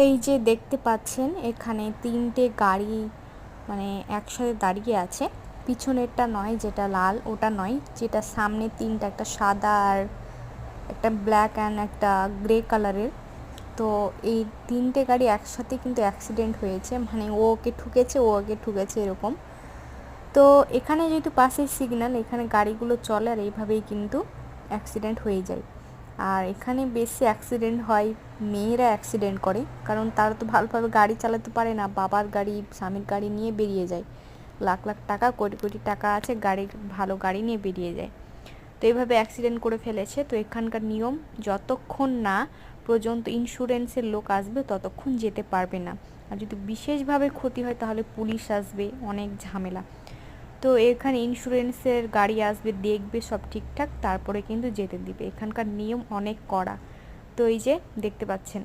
এই যে দেখতে পাচ্ছেন এখানে তিনটে গাড়ি মানে একসাথে দাঁড়িয়ে আছে। পিছনেরটা নয়, যেটা লাল ওটা নয়, যেটা সামনে তিনটা, একটা সাদা আর একটা ব্ল্যাক অ্যান্ড একটা গ্রে কালারের। তো এই তিনটে গাড়ি একসাথে কিন্তু অ্যাক্সিডেন্ট হয়েছে, মানে ও ওকে ঠুকেছে, ও ওকে ঠুকেছে এরকম। তো এখানে যেহেতু পাশের সিগন্যাল, এখানে গাড়িগুলো চলে আর এইভাবেই কিন্তু অ্যাক্সিডেন্ট হয়ে যায়। আর এখানে বেশি অ্যাক্সিডেন্ট হয়, মেয়েরা অ্যাক্সিডেন্ট করে, কারণ তারা তো ভালোভাবে গাড়ি চালাতে পারে না, বাবার গাড়ি স্বামীর গাড়ি নিয়ে বেরিয়ে যায়, লাখ লাখ টাকা কোটি কোটি টাকা আছে, গাড়ি ভালো গাড়ি নিয়ে বেরিয়ে যায়। তো এইভাবে অ্যাক্সিডেন্ট করে ফেলেছে। তো এখানকার নিয়ম, যতক্ষণ না পর্যন্ত ইন্স্যুরেন্সের লোক আসবে ততক্ষণ যেতে পারবে না। আর যদি বিশেষভাবে ক্ষতি হয় তাহলে পুলিশ আসবে, অনেক ঝামেলা। তো এখানে ইন্স্যুরেন্সের গাড়ি আসবে, দেখবে সব ঠিকঠাক, তারপরে কিন্তু যেতে দিবে। এখানকার নিয়ম অনেক কড়া। তো এই যে দেখতে পাচ্ছেন।